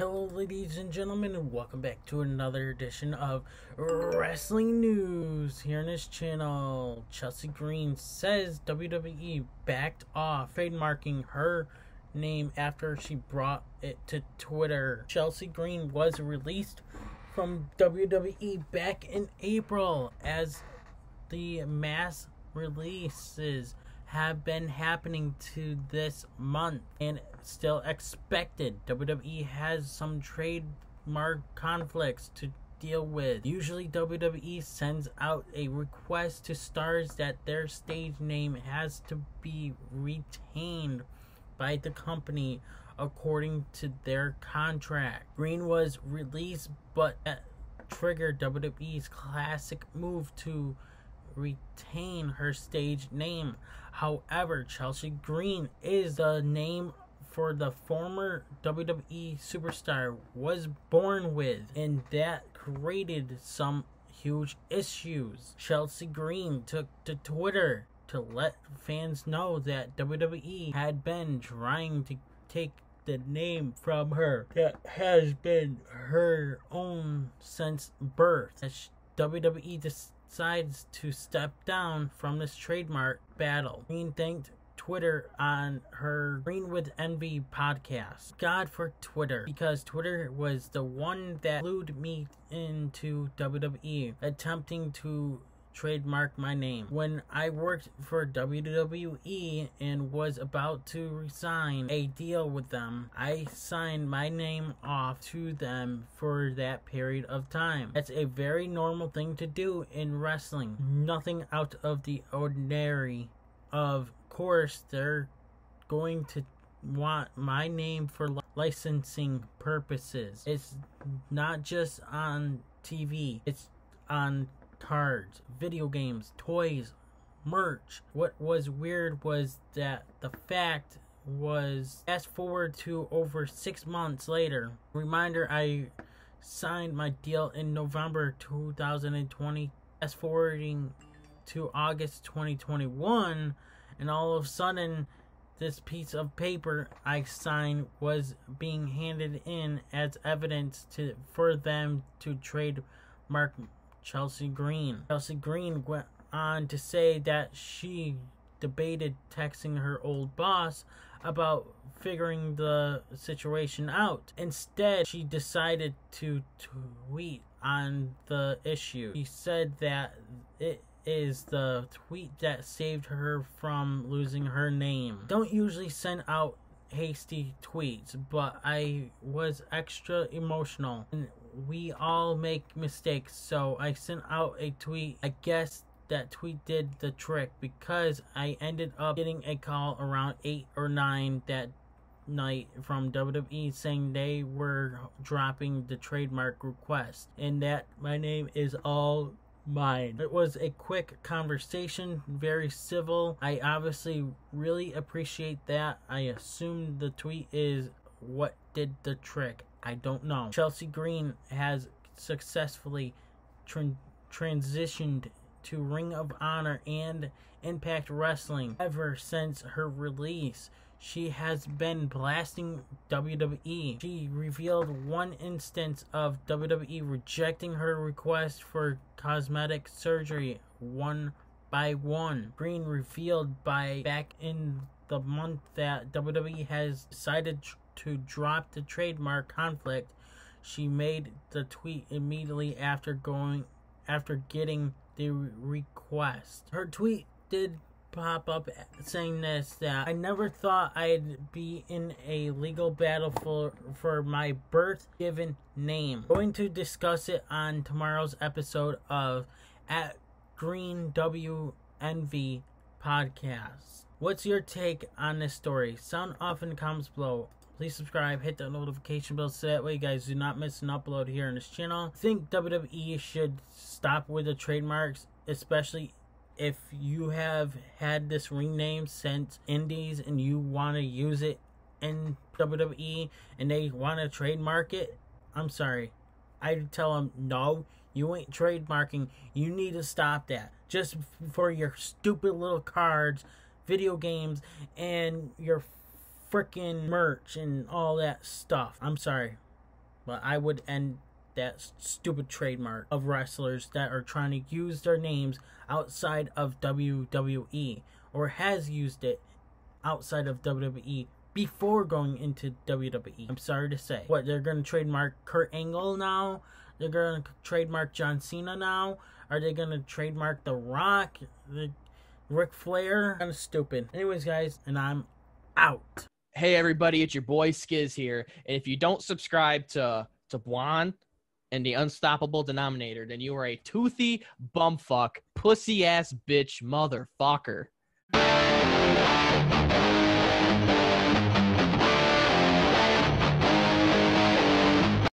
Hello ladies and gentlemen, and welcome back to another edition of Wrestling News here on this channel. Chelsea Green says WWE backed off trademarking her name after she brought it to Twitter. Chelsea Green was released from WWE back in April as the mass releases have been happening to this month and still expected. WWE has some trademark conflicts to deal with. Usually WWE sends out a request to stars that their stage name has to be retained by the company according to their contract. Green was released, but that triggered WWE's classic move to retain her stage name. However, Chelsea Green is the name for the former WWE superstar was born with, and that created some huge issues. Chelsea Green took to Twitter to let fans know that WWE had been trying to take the name from her that has been her own since birth. As WWE decides to step down from this trademark battle. Green thanked Twitter on her Green with Envy podcast. God for Twitter, because Twitter was the one that lured me into WWE, attempting to trademark my name. When I worked for WWE and was about to resign a deal with them, I signed my name off to them for that period of time. That's a very normal thing to do in wrestling. Nothing out of the ordinary. Of course, they're going to want my name for licensing purposes. It's not just on TV, it's on cards, video games, toys, merch. What was weird was that the fact was, fast forward to over 6 months later, reminder, I signed my deal in November 2020, fast forwarding to August 2021, and all of a sudden this piece of paper I signed was being handed in as evidence for them to trademark Chelsea Green. Chelsea Green went on to say that she debated texting her old boss about figuring the situation out. Instead, she decided to tweet on the issue. She said that it is the tweet that saved her from losing her name. Don't usually send out hasty tweets, but I was extra emotional, and we all make mistakes, so I sent out a tweet. I guess that tweet did the trick, because I ended up getting a call around 8 or 9 that night from WWE saying they were dropping the trademark request and that my name is all mine. It was a quick conversation, very civil. I obviously really appreciate that. I assume the tweet is what did the trick. I don't know. Chelsea Green has successfully transitioned to Ring of Honor and Impact Wrestling. Ever since her release, she has been blasting WWE. She revealed one instance of WWE rejecting her request for cosmetic surgery one by one. Green revealed back in the month that WWE has decided to drop the trademark conflict. She made the tweet immediately after getting the request. Her tweet did pop up saying this, that I never thought I'd be in a legal battle for my birth given name. Going to discuss it on tomorrow's episode of at Green WNV podcast. What's your take on this story? Sound off in the comments below. Please subscribe, hit the notification bell so that way you guys do not miss an upload here on this channel. I think WWE should stop with the trademarks, especially if you have had this ring name since Indies and you want to use it in WWE and they want to trademark it. I'm sorry. I tell them, no, you ain't trademarking. You need to stop that. Just for your stupid little cards, video games, and your freaking merch and all that stuff. I'm sorry. But I would end that stupid trademark of wrestlers that are trying to use their names outside of WWE, or has used it outside of WWE before going into WWE. I'm sorry to say. What, they're going to trademark Kurt Angle now? They're going to trademark John Cena now? Are they going to trademark The Rock? Ric Flair? Kind of stupid. Anyways, guys, and I'm out. Hey, everybody, it's your boy Skiz here. And if you don't subscribe to Blonde and the Unstoppable Denominator, then you are a toothy bumfuck, pussy-ass bitch motherfucker.